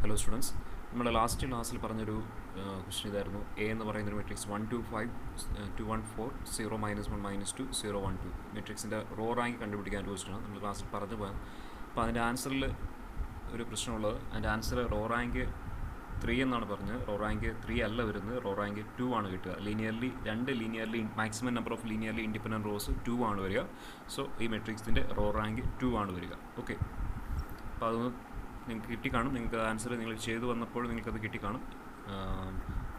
Hello students, നമ്മുടെ last ക്ലാസ്സിൽ പറഞ്ഞൊരു ക്വസ്റ്റ്യൻ ഇതായിരുന്നു. എ എന്ന് പറയുന്നൊരു മെട്രിക്സ് 1 2 5 2 1 4 0 -1 -2 0 1 2 മെട്രിക്സിൻ്റെ റോ റാങ്ക് കണ്ടുപിടിക്കാൻ ഒരു ക്വസ്റ്റ്യനാണ് നമ്മൾ ക്ലാസ്സിൽ പറഞ്ഞു പോകാം. അപ്പോൾ അതിൻ്റെ ആൻസറിൽ ഒരു പ്രശ്നമുള്ളത്, അതിൻ്റെ ആൻസർ റോ റാങ്ക് 3 എന്നാണ് പറഞ്ഞത്. റോ റാങ്ക് 3 അല്ല വരുന്നത്, റോ റാങ്ക് 2 ആണ് കിട്ടുക. രണ്ട് linearly maximum number of linearly independent rose 2 ആണ് വരിക. സോ ഈ മെട്രിക്സിൻ്റെ റോ റാങ്ക് 2 ആണ് വരിക. ഓക്കെ, അപ്പോൾ അതൊന്ന് നിങ്ങൾക്ക് കിട്ടിക്കാണും. നിങ്ങൾക്ക് ആൻസർ നിങ്ങൾ ചെയ്തു വന്നപ്പോൾ നിങ്ങൾക്കത് കിട്ടിക്കാണും.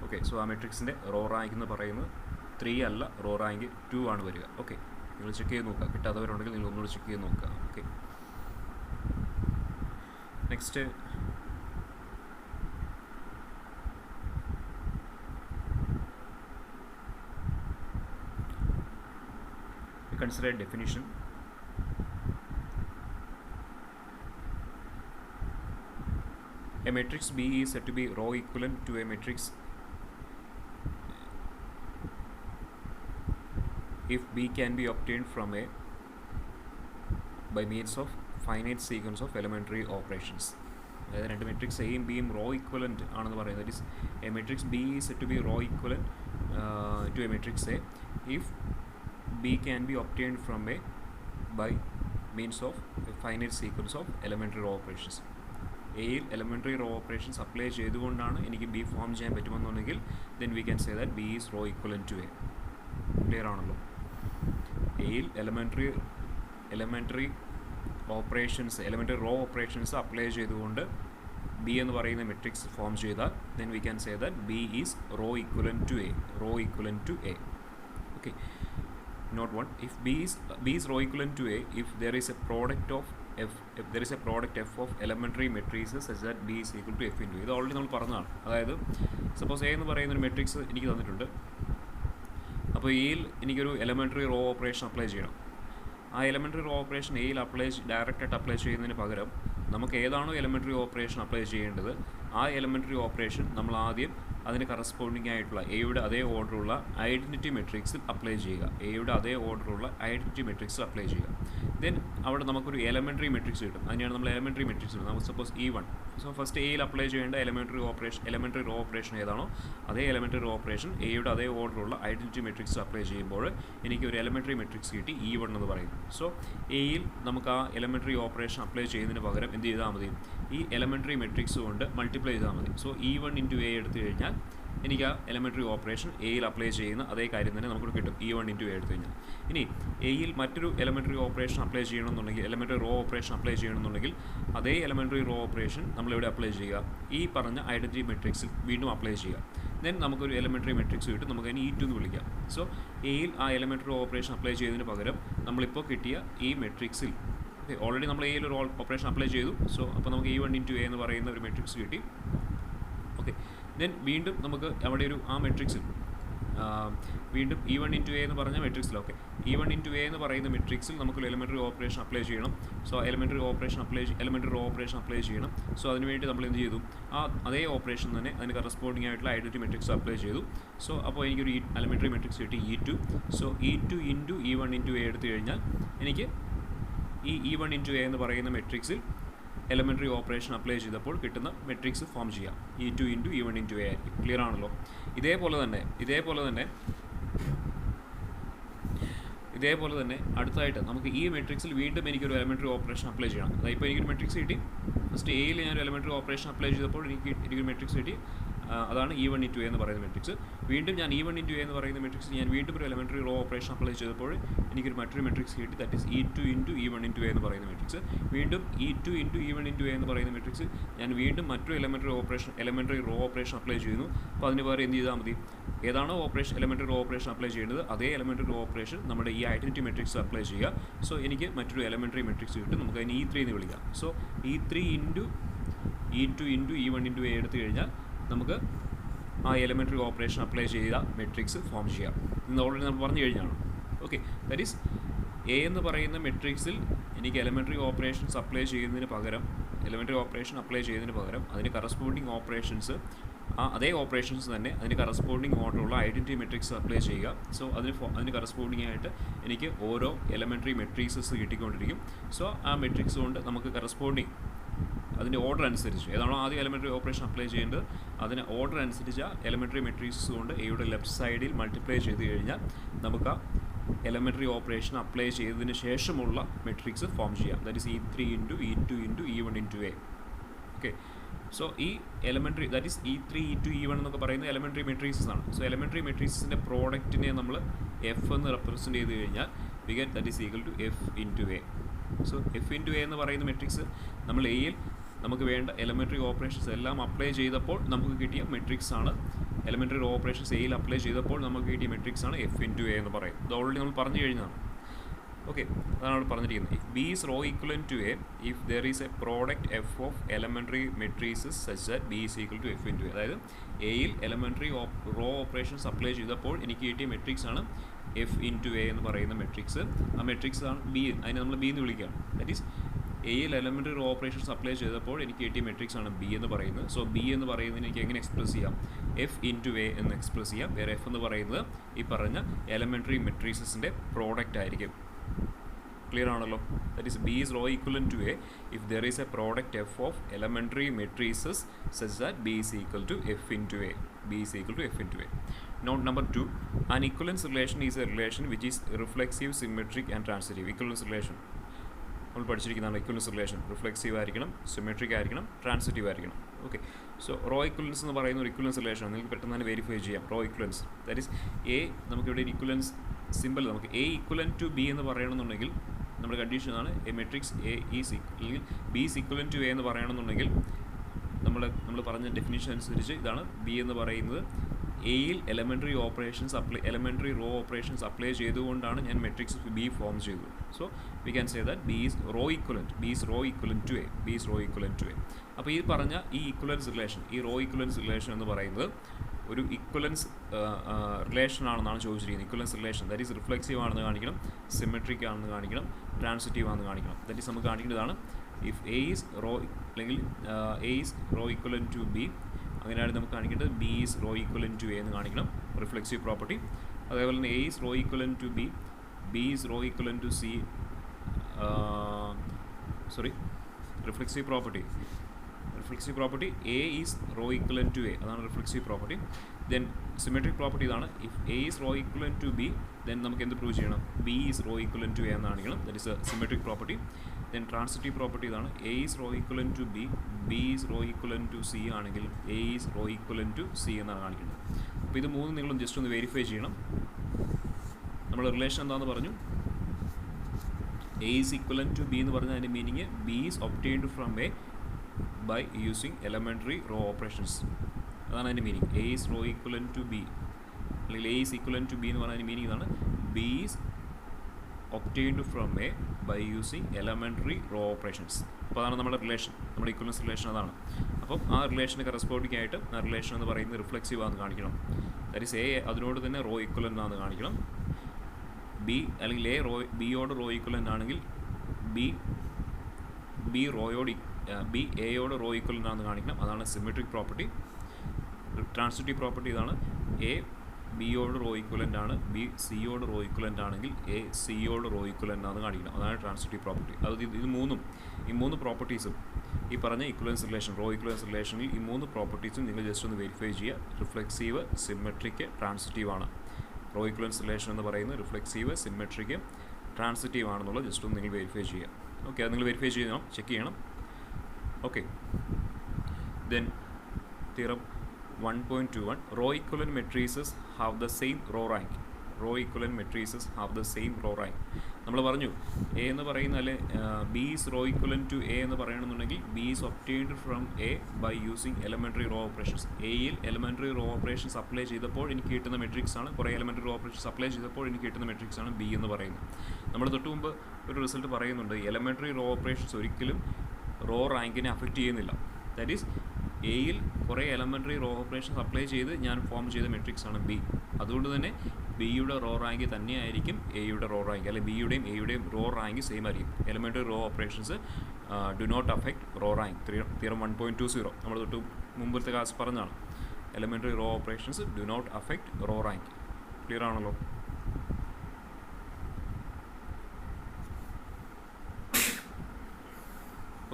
ഓക്കെ, സോ ആ മെട്രിക്സിൻ്റെ റോ റാങ്ക് എന്ന് പറയുന്നത് 3 അല്ല, റോ റാങ്ക് 2 ആണ് വരിക. ഓക്കെ, നിങ്ങൾ ചെക്ക് ചെയ്ത് നോക്കുക. കിട്ടാത്തവരുണ്ടെങ്കിൽ നിങ്ങൾ ഒന്നുകൂടി ചെക്ക് ചെയ്ത് നോക്കുക. Okay, next consider a definition. A matrix B is said to be row equivalent to a matrix if B can be obtained from A by means of finite sequence of elementary operations. അതായത് രണ്ട് matrix എയും ബിയും raw equivalent ആണെന്ന് പറയുന്നത്. It is a matrix B is said to be row equivalent to a matrix A if B can be obtained from A by means of a finite sequence of elementary row operations. എയിൽ elementary row operations apply ചെയ്തുകൊണ്ടാണ് എനിക്ക് B form ചെയ്യാൻ പറ്റുമെന്നുണ്ടെങ്കിൽ then we can say that B is row equivalent to A. Clear ആണല്ലോ? എയിൽ elementary row operations apply ചെയ്തുകൊണ്ട് B എന്ന് പറയുന്ന matrix form ചെയ്താൽ then we can say that B is row equivalent to A. Okay. Note 1, if B is row equivalent to A if there is a product f of elementary matrices such that B is equal to F into A. ഇത് already നമ്മൾ പറഞ്ഞതാണ്. അതായത് suppose A എന്ന് പറയുന്നൊരു matrix എനിക്ക് തന്നിട്ടുണ്ട്. അപ്പോൾ എയിൽ എനിക്കൊരു എലമെൻ്ററി റോ ഓപ്പറേഷൻ അപ്ലൈ ചെയ്യണം. ആ എലമെൻ്ററി റോ ഓപ്പറേഷൻ എയിൽ ഡയറക്റ്റായിട്ട് അപ്ലൈ ചെയ്യുന്നതിന് പകരം നമുക്ക് ഏതാണോ എലമെൻ്ററി ഓപ്പറേഷൻ അപ്ലൈ ചെയ്യേണ്ടത് ആ എലമെൻ്ററി ഓപ്പറേഷൻ നമ്മൾ ആദ്യം അതിന് കറസ്പോണ്ടിങ് ആയിട്ടുള്ള എയുടെ അതേ ഓർഡറുള്ള ഐഡൻറ്റിറ്റി മെട്രിക്സിൽ അപ്ലൈ ചെയ്യുക. ദെൻ അവിടെ നമുക്കൊരു എലമെൻ്ററി മെട്രിക്സ് കിട്ടും. അതിനെയാണ് നമ്മൾ എലമെൻ്ററി മെട്രിക്സ് കിട്ടും. നമുക്ക് സപ്പോസ് E1. സോ ഫസ്റ്റ് എയിൽ അപ്ലൈ ചെയ്യേണ്ട എലമെൻ്ററി റോ ഓപ്പറേഷൻ ഏതാണോ അതേ എലമെൻ്ററി റോ ഓപ്പറേഷൻ എയുടെ അതേ ഓർഡറുള്ള ഐഡൻറ്റിറ്റി മെട്രിക്സ് അപ്ലൈ ചെയ്യുമ്പോൾ എനിക്ക് ഒരു എലമെൻ്ററി മെട്രിക്സ് കിട്ടി E1 എന്ന് പറയുന്നത്. സോ എയിൽ നമുക്ക് ആ എലമെൻ്ററി ഓപ്പറേഷൻ അപ്ലൈ ചെയ്യുന്നതിന് പകരം എന്ത് ചെയ്താൽ മതി? ഈ എലമെൻ്ററി മെട്രിക്സ് കൊണ്ട് മൾട്ടിപ്ലൈ ചെയ്താൽ മതി. സോ E1 ഇൻറ്റു എ എടുത്തു കഴിഞ്ഞാൽ എനിക്ക് ആ എലമെൻ്ററി ഓപ്പറേഷൻ എയിൽ അപ്ലൈ ചെയ്യുന്ന അതേ കാര്യം തന്നെ നമുക്ക് കിട്ടും. E1 ഇൻറ്റു എ എടുത്തു കഴിഞ്ഞാൽ. ഇനി എയിൽ മറ്റൊരു എലമെൻ്ററി ഓപ്പറേഷൻ അപ്ലൈ ചെയ്യണമെന്നുണ്ടെങ്കിൽ എലമെൻ്ററി റോ ഓപ്പറേഷൻ അപ്ലൈ ചെയ്യണമെന്നുണ്ടെങ്കിൽ അതേ എലമെൻ്ററി റോ ഓപ്പറേഷൻ നമ്മളിവിടെ അപ്ലൈ ചെയ്യുക. ഈ പറഞ്ഞ ഐഡൻറ്റിറ്റി മെട്രിക്സിൽ വീണ്ടും അപ്ലൈ ചെയ്യുക. ദെൻ നമുക്കൊരു എലമെൻ്ററി മെട്രിക്സ് കിട്ടും. നമുക്ക് അതിന് E2 എന്ന് വിളിക്കാം. സോ എയിൽ ആ എലമെൻ്ററി ഓപ്പറേഷൻ അപ്ലൈ ചെയ്തതിന് പകരം നമ്മളിപ്പോൾ കിട്ടിയ ഈ മെട്രിക്സിൽ ഓൾറെഡി നമ്മൾ എയിൽ ഒരു ഓപ്പറേഷൻ അപ്ലൈ ചെയ്തു. സോ അപ്പോൾ നമുക്ക് E1 ഇൻറ്റു എ എന്ന് പറയുന്ന ഒരു മെട്രിക്സ് കിട്ടി. ഓക്കെ, ദെൻ വീണ്ടും നമുക്ക് അവിടെ ഒരു ആ മെട്രിക്സിൽ വീണ്ടും E1 ഇൻറ്റു എ എന്ന് പറഞ്ഞ മെട്രിക്സിൽ E1 ഇൻറ്റു എ എന്ന് പറയുന്ന മെട്രിക്സിൽ നമുക്കൊരു എലമെൻ്ററി ഓപ്പറേഷൻ അപ്ലൈ ചെയ്യണം. So elementary row operation apply ചെയ്യണം. സോ അതിനുവേണ്ടി നമ്മൾ എന്ത് ചെയ്തു? അതേ ഓപ്പറേഷൻ തന്നെ അതിന് കറസ്പോണ്ടിങ് ആയിട്ടുള്ള ഐഡൻറ്റിറ്റി മെട്രിക്സ് അപ്ലൈ ചെയ്തു. സോ അപ്പോൾ എനിക്കൊരു എലമെൻ്ററി മെട്രിക്സ് കിട്ടി E2. So E2 into E1 into A എടുത്തു കഴിഞ്ഞാൽ എനിക്ക് ഈ E1 ഇൻറ്റു എ എന്ന് പറയുന്ന മെട്രിക്സിൽ എലമെൻ്ററി ഓപ്പറേഷൻ അപ്ലൈ ചെയ്തപ്പോൾ കിട്ടുന്ന മെട്രിക്സ് ഫോം ചെയ്യാം. E2 into E1 into A ആയിരിക്കും. ക്ലിയർ ആണല്ലോ? ഇതേപോലെ തന്നെ അടുത്തായിട്ട് നമുക്ക് ഈ മെട്രിക്സിൽ വീണ്ടും എനിക്കൊരു എലമെൻ്ററി ഓപ്പറേഷൻ അപ്ലൈ ചെയ്യണം. അതായത് ഇപ്പോൾ എനിക്കൊരു മെട്രിക്സ് കിട്ടി. ഫസ്റ്റ് എയിൽ ഞാനൊരു എലമെൻ്ററി ഓപ്പറേഷൻ അപ്ലൈ ചെയ്തപ്പോൾ എനിക്കൊരു മെട്രിക്സ് കിട്ടി. അതാണ് E1 ഇൻറ്റു എ എന്ന് പറയുന്ന മെട്രിക്സ്. വീണ്ടും ഞാൻ E1 ഇൻറ്റു എ എന്ന് പറയുന്ന മെട്രിക്സ് ഞാൻ വീണ്ടും ഒരു എലമെൻ്ററി റോ ഓപ്പറേഷൻ അപ്ലൈ ചെയ്തപ്പോൾ എനിക്കൊരു മറ്റൊരു മെട്രിക്സ് കിട്ടി. That is E2 into E1 into A എന്ന് പറയുന്ന മെട്രിക്സ്. വീണ്ടും E2 into E1 into A എന്ന് പറയുന്ന മെട്രിക്സ് ഞാൻ വീണ്ടും മറ്റൊരു എലമെൻ്ററി റോ ഓപ്പറേഷൻ അപ്ലൈ ചെയ്യുന്നു. അപ്പോൾ അതിന് പകരം എന്ത് ചെയ്താൽ മതി? ഏതാണോ എലമെൻ്ററി റോ ഓപ്പറേഷൻ അപ്ലൈ ചെയ്യേണ്ടത് അതേ എലമെൻ്ററി റോ ഓപ്പറേഷൻ നമ്മുടെ ഈ ഐഡൻറ്റിറ്റി മെട്രിക്സ് അപ്ലൈ ചെയ്യുക. സോ എനിക്ക് മറ്റൊരു എലമെൻ്ററി മെട്രിക്സ് കിട്ടും. നമുക്ക് അതിന് E3 എന്ന് വിളിക്കാം. So E3 into E2 into E1 into A എടുത്തു കഴിഞ്ഞാൽ നമുക്ക് ആ എലമെൻ്ററി ഓപ്പറേഷൻ അപ്ലൈ ചെയ്ത മെട്രിക്സ് ഫോം ചെയ്യാം. ഇന്ന് ഓൾറെഡി നമ്മൾ പറഞ്ഞു കഴിഞ്ഞാണ്. ഓക്കെ, ദാറ്റ് ഈസ് എ എന്ന് പറയുന്ന മെട്രിക്സിൽ എനിക്ക് എലമെൻ്ററി ഓപ്പറേഷൻ അപ്ലൈ ചെയ്യുന്നതിന് പകരം അതിന് കറസ്പോണ്ടിങ് ഓപ്പറേഷൻസ് അതേ ഓപ്പറേഷൻസ് തന്നെ അതിന് കറസ്പോണ്ടിങ് ഓർഡറുള്ള ഐഡൻറ്റിറ്റി മെട്രിക്സ് അപ്ലൈ ചെയ്യുക. സോ അതിന് കറസ്പോണ്ടിങ് ആയിട്ട് എനിക്ക് ഓരോ എലമെൻ്ററി മെട്രിക്സസ് കിട്ടിക്കൊണ്ടിരിക്കും. സോ ആ മെട്രിക്സ് കൊണ്ട് നമുക്ക് കറസ്പോണ്ടിങ് അതിൻ്റെ ഓർഡർ അനുസരിച്ച് ഏതാണോ ആദ്യം എലമെൻ്ററി ഓപ്പറേഷൻ അപ്ലൈ ചെയ്യേണ്ടത് അതിന് ഓർഡർ അനുസരിച്ച് ആ എലമെൻ്ററി മെട്രിക്സ് കൊണ്ട് എയുടെ ലെഫ്റ്റ് സൈഡിൽ മൾട്ടിപ്ലൈ ചെയ്ത് കഴിഞ്ഞാൽ നമുക്ക് ആ എലമെൻ്ററി ഓപ്പറേഷൻ അപ്ലൈ ചെയ്തതിന് ശേഷമുള്ള മെട്രിക്സ് ഫോം ചെയ്യാം. That is E3 into E2 into E1 into A. Okay, so ഈ elementary that is E3 E2 E1 എന്നൊക്കെ പറയുന്നത് എലമെൻ്ററി മെട്രിക്സസ് ആണ്. സോ എലമെൻ്ററി മെട്രിക്സിൻ്റെ പ്രോഡക്റ്റിനെ നമ്മൾ എഫ് എന്ന് റെപ്രസെൻറ്റ് ചെയ്ത് കഴിഞ്ഞാൽ we get that is equal to F into A. So F into A എന്ന് പറയുന്ന മെട്രിക്സ് നമ്മൾ എയിൽ നമുക്ക് വേണ്ട എലമെൻ്ററി ഓപ്പറേഷൻസ് എല്ലാം അപ്ലൈ ചെയ്തപ്പോൾ നമുക്ക് കിട്ടിയ മെട്രിക്സ് ആണ്. എലമെൻ്ററി ഓപ്പറേഷൻസ് എയിൽ അപ്ലൈ ചെയ്തപ്പോൾ നമുക്ക് കിട്ടിയ മെട്രിക്സ് ആണ് എഫ് ഇൻറ്റു എ എന്ന് പറയും. ഇത് ഓൾറെഡി നമ്മൾ പറഞ്ഞു കഴിഞ്ഞതാണ്. ഓക്കെ, അതാണ് അവിടെ പറഞ്ഞിരിക്കുന്നത്. If B is row equivalent to A if there is a product F of elementary matrices such that B is equal to F into A. അതായത് എയിൽ എലമെൻ്ററി റോ ഓപ്പറേഷൻസ് അപ്ലൈ ചെയ്തപ്പോൾ എനിക്ക് കിട്ടിയ മെട്രിക്സ് ആണ് F into A എന്ന് പറയുന്ന matrix. ആ matrix ആണ് ബി, അതിനെ നമ്മൾ ബി എന്ന് വിളിക്കുകയാണ്. ദാറ്റ് ഈസ് എയിൽ എലമെൻ്ററി റോ ഓപ്പറേഷൻസ് അപ്ലൈ ചെയ്തപ്പോൾ എനിക്ക് കിട്ടിയ മെട്രിക്സ് ആണ് ബി എന്ന് പറയുന്നത്. സോ ബി എന്ന് പറയുന്നത് എനിക്ക് എങ്ങനെ എക്സ്പ്രസ് ചെയ്യാം? എഫ് ഇൻറ്റു എ എന്ന് എക്സ്പ്രസ് ചെയ്യാം. വേറെ എഫ് എന്ന് പറയുന്നത് ഈ പറഞ്ഞ എലമെൻ്ററി മെട്രീസസിൻ്റെ പ്രോഡക്റ്റ് ആയിരിക്കും. ക്ലിയർ ആണല്ലോ? That is B is row equivalent to A if there is a product F of elementary matrices such that B is equal to F into A. B is equal to F into A. Note number 2, an equivalence relation is a relation which is reflexive, symmetric and transitive. ഇക്വലൻസ് relation നമ്മൾ പഠിച്ചിരിക്കുന്നതാണ്. ഇക്വലൻസ് relation reflexive ആയിരിക്കണം, symmetric ആയിരിക്കണം, transitive ആയിരിക്കണം. Okay, so raw ഇക്വലൻസ് എന്ന് പറയുന്ന ഒരു equivalence relation നിങ്ങൾക്ക് പെട്ടെന്ന് തന്നെ വെരിഫൈ ചെയ്യാം. Row equivalence that is A, നമുക്കിവിടെ ഒരു ഇക്വലൻസ് സിമ്പിൾ നമുക്ക് എ ഇക്വലൻ ടു ബി എന്ന് പറയണമെന്നുണ്ടെങ്കിൽ നമ്മുടെ കണ്ടീഷനാണ് എ മെട്രിക്സ് എ ഈസ് അല്ലെങ്കിൽ B is equivalent to A എന്ന് പറയണമെന്നുണ്ടെങ്കിൽ നമ്മൾ പറഞ്ഞ ഡെഫിനിഷൻ അനുസരിച്ച് ഇതാണ് ബി എന്ന് പറയുന്നത്. എയിൽ എലമെൻ്ററി റോ ഓപ്പറേഷൻസ് അപ്ലൈ ചെയ്തുകൊണ്ടാണ് ഞാൻ മെട്രിക്സ് ബി ഫോം ചെയ്തത്. So we can say that B is row equivalent to A. അപ്പോൾ ഈ പറഞ്ഞ ഈ ഇക്വലൻസ് റിലേഷൻ, ഈ റോ ഇക്വലൻസ് റിലേഷൻ എന്ന് പറയുന്നത് ഒരു ഇക്വലൻസ് റിലേഷൻ ആണെന്നാണ് ചോദിച്ചിരിക്കുന്നത്. Equivalence relation that is reflexive ആണെന്ന് കാണിക്കണം, സിമെട്രിക് ആണെന്ന് കാണിക്കണം, ട്രാൻസിറ്റീവ് ആണെന്ന് കാണിക്കണം. ദാറ്റ് ഈസ് നമുക്ക് കാണിക്കേണ്ടതാണ്. ഇഫ് എ ഈസ് റോ അല്ലെങ്കിൽ A is row equivalent to B, അങ്ങനെയാണ് നമുക്ക് കാണിക്കേണ്ടത്. B is row equivalent to A എന്ന് കാണിക്കണം, റിഫ്ലെക്സീവ് പ്രോപ്പർട്ടി. അതേപോലെ തന്നെ A is row equivalent to B, B is row equivalent to C, reflexive property A is row equivalent to A, അതാണ് reflexive property. Then symmetric property ഇതാണ്. If A is row equivalent to B then നമുക്ക് എന്ത് prove ചെയ്യണം? B is row equivalent to A എന്ന് കാണിക്കണം. That is a symmetric property. Then transitive property ഇതാണ്. A is row equivalent to B, B is row equivalent to C ആണെങ്കിൽ A is row equivalent to C എന്നാണ് കാണിക്കുന്നത്. അപ്പോൾ ഇത് മൂന്നും നിങ്ങളും ജസ്റ്റ് ഒന്ന് വെരിഫൈ ചെയ്യണം. നമ്മൾ റിലേഷൻ എന്താണെന്ന് പറഞ്ഞു? A is equivalent to B എന്ന് പറഞ്ഞാൽ അതിൻ്റെ meaning B is obtained from A by using elementary row operations. അതാണ് അതിൻ്റെ meaning. A is row equivalent to B അല്ലെങ്കിൽ A is equivalent to B എന്ന് പറഞ്ഞ അതിൻ്റെ മീനിങ് ഇതാണ്. B is obtained from A by using elementary raw operations. അപ്പോൾ അതാണ് നമ്മുടെ റിലേഷൻ, നമ്മുടെ ഇക്വലൻസ് റിലേഷൻ അതാണ്. അപ്പം ആ റിലേഷന് കറസ്പോണ്ടിങ് ആയിട്ട് ആ റിലേഷൻ എന്ന് പറയുന്നത് റിഫ്ലെക്സീവ് ആണെന്ന് കാണിക്കണം. ദാറ്റ് ഈസ് എ അതിനോട് തന്നെ റോ ഈക്വലൻ്റ് ആണെന്ന് കാണിക്കണം. ബി അല്ലെങ്കിൽ എ ബിയോട് റോ ഈക്വലൻ്റ് ആണെങ്കിൽ ബി എയോട് റോ ഈക്വലൻ്റ് ആണെന്ന് കാണിക്കണം. അതാണ് സിമെട്രിക് പ്രോപ്പർട്ടി. ട്രാൻസിറ്റീവ് പ്രോപ്പർട്ടി ഇതാണ്. എ ബിയോട് റോ ഈക്വലൻ്റ് ആണ്, ബി സിയോട് റോ ഈക്വലൻ്റ് ആണെങ്കിൽ എ സിയോട് റോ ഈക്വലൻ്റ് ആണെന്ന് കാണിക്കണം. അതാണ് ട്രാൻസിറ്റീവ് പ്രോപ്പർട്ടി. അത് ഈ മൂന്ന് പ്രോപ്പർട്ടീസും ഈ പറഞ്ഞ ഇക്വലൻസ് റിലേഷൻ, റോ ഇക്വലൻസ് റിലേഷനിൽ ഈ മൂന്ന് പ്രോപ്പർട്ടീസും നിങ്ങൾ ജസ്റ്റ് ഒന്ന് വെരിഫൈ ചെയ്യുക. റിഫ്ലെക്സീവ്, സിമെട്രിക്, ട്രാൻസിറ്റീവ് ആണ്. റോ ഇക്വലൻസ് റിലേഷൻ എന്ന് പറയുന്നത് റിഫ്ലെക്സീവ്, സിമെട്രിക്, ട്രാൻസിറ്റീവ് ആണെന്നുള്ളത് ജസ്റ്റ് ഒന്ന് നിങ്ങൾ വെരിഫൈ ചെയ്യുക. ഓക്കെ, അത് നിങ്ങൾ വെരിഫൈ ചെയ്യണം, ചെക്ക് ചെയ്യണം. Okay, then theorem 1.21, row equivalent matrices have the same row rank. നമ്മൾ പറഞ്ഞു എ എന്ന് പറയുന്ന B is row equivalent to A എന്ന് പറയണമെന്നുണ്ടെങ്കിൽ B is obtained from A by using elementary raw operations. എയിൽ എലമെൻ്ററി റോ ഓപ്പറേഷൻസ് അപ്ലൈ ചെയ്തപ്പോൾ എനിക്ക് കിട്ടുന്ന മെട്രിക്സ് ആണ്, കുറേ എലമെൻ്ററി റോ ഓപ്പറേഷൻസ് അപ്ലൈ ചെയ്തപ്പോൾ എനിക്ക് കിട്ടുന്ന മെട്രിക്സ് ആണ് ബി എന്ന് പറയുന്നത്. നമ്മൾ തൊട്ട് മുമ്പ് ഒരു റിസൾട്ട് പറയുന്നുണ്ട്, എലമെൻ്ററി റോ ഓപ്പറേഷൻസ് ഒരിക്കലും റോ റാങ്കിനെ അഫക്റ്റ് ചെയ്യുന്നില്ല. ദാറ്റ് ഈസ് എയിൽ കുറേ എലമെൻ്ററി റോ ഓപ്പറേഷൻസ് അപ്ലൈ ചെയ്ത് ഞാൻ ഫോം ചെയ്ത മെട്രിക്സ് ആണ് ബി. അതുകൊണ്ട് തന്നെ ബിയുടെ റോ റാങ്ക് തന്നെയായിരിക്കും എയുടെ റോ റാങ്ക്, അല്ലെങ്കിൽ ബിയുടെയും എയുടെയും റോ റാങ്ക് സെയിം ആയിരിക്കും. Elementary raw operations do not affect raw rank. Theorem 1.20 നമ്മൾ തൊട്ട് മുമ്പത്തെ ക്ലാസ് പറഞ്ഞതാണ്. എലമെൻ്ററി raw operations do not affect raw റാങ്ക്. ക്ലിയർ ആണല്ലോ?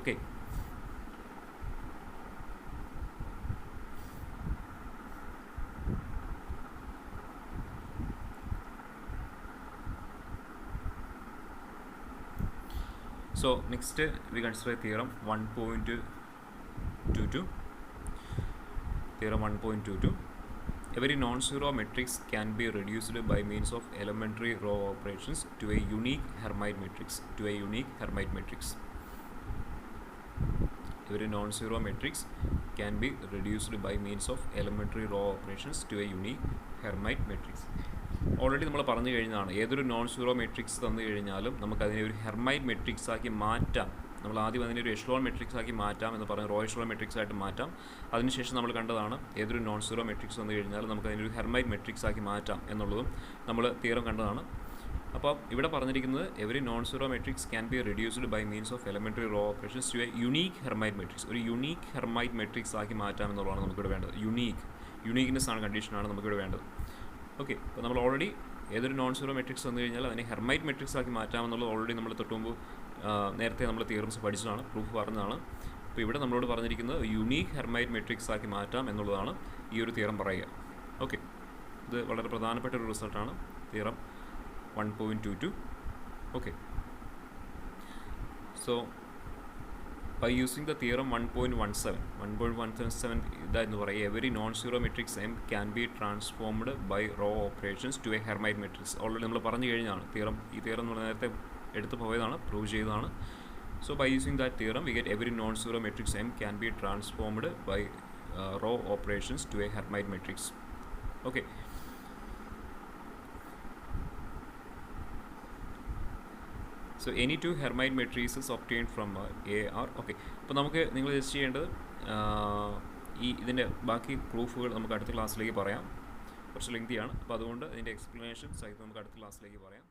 Okay, So next we consider theorem 1.22. Theorem 1.22. Every non-zero matrix can be reduced by means of elementary row operations to a unique Hermite matrix. Every non-zero matrix can be reduced by means of elementary row operations to a unique Hermite matrix. Already നമ്മൾ പറഞ്ഞു കഴിഞ്ഞതാണ്, ഏതൊരു non zero matrix തന്നു കഴിഞ്ഞാലും നമുക്കതിനെ ഒരു Hermite matrix ആക്കി മാറ്റാം. നമ്മൾ ആദ്യം അതിനെ ഒരു എഷ്ലോൺ മെട്രിക്സ് ആക്കി മാറ്റാം എന്ന് പറഞ്ഞ് റോ എഷ്ലോൺ മെട്രിക്സ് ആയിട്ട് മാറ്റാം. അതിനുശേഷം നമ്മൾ കണ്ടതാണ് ഏതൊരു നോൺ സീറോ മെട്രിക്സ് തന്നു കഴിഞ്ഞാലും നമുക്ക് അതിനൊരു ഹെർമൈറ്റ് മെട്രിക്സ് ആക്കി മാറ്റാം എന്നുള്ളതും നമ്മൾ തിയറം കണ്ടതാണ്. അപ്പോൾ ഇവിടെ പറഞ്ഞിരിക്കുന്നത് every non zero matrix can be reduced by means of elementary raw operations to a unique Hermite matrix. ഒരു യുണീക്ക് ഹെർമൈറ്റ് മെട്രിക്സ് ആക്കി മാറ്റാം എന്നുള്ളതാണ് നമുക്കിവിടെ വേണ്ടത്. യുണീക്ക്നെസ് ആണ്, കണ്ടീഷനാണ് നമുക്കിവിടെ വേണ്ടത്. ഓക്കെ, അപ്പോൾ നമ്മൾ ഓൾറെഡി ഏതൊരു നോൺ സീറോ മെട്രിക്സ് വന്നു കഴിഞ്ഞാൽ അതിനെ ഹെർമൈറ്റ് മെട്രിക്സ് ആക്കി മാറ്റാമെന്നുള്ളത് ഓൾറെഡി നമ്മൾ തൊട്ടുമുമ്പ് നേരത്തെ നമ്മൾ തിയറംസ് പഠിച്ചതാണ്, പ്രൂഫ് പറഞ്ഞതാണ്. അപ്പോൾ ഇവിടെ നമ്മളോട് പറഞ്ഞിരിക്കുന്നത് യുണീക്ക് ഹെർമൈറ്റ് മെട്രിക്സ് ആക്കി മാറ്റാം എന്നുള്ളതാണ് ഈ ഒരു തിയറം പറയുക. ഓക്കെ, ഇത് വളരെ പ്രധാനപ്പെട്ട ഒരു റിസൾട്ടാണ് theorem 1.22. Okay, so by using the theorem 1.17 ഇതായിരുന്നു പറയുക, every non-zero matrix M can be transformed by row operations to a Hermite matrix. Already നമ്മൾ പറഞ്ഞു കഴിഞ്ഞാണ് ഈ തിയറം നമ്മൾ നേരത്തെ എടുത്തു പോയതാണ്, പ്രൂവ് ചെയ്തതാണ്. So by using that theorem we get every non-zero matrix M can be transformed by row operations to a Hermite matrix. Okay. So any two Hermite matrices obtained from A are okay. അപ്പോൾ നമുക്ക് നിങ്ങൾ just ചെയ്യേണ്ടത് ഇതിൻ്റെ ബാക്കി പ്രൂഫുകൾ നമുക്ക് അടുത്ത ക്ലാസ്സിലേക്ക് പറയാം. കുറച്ച് ലെങ്തിയാണ്, അപ്പോൾ അതുകൊണ്ട് ഇതിൻ്റെ എക്സ്പ്ലനേഷൻ സഹിതം നമുക്ക് അടുത്ത ക്ലാസ്സിലേക്ക് പറയാം.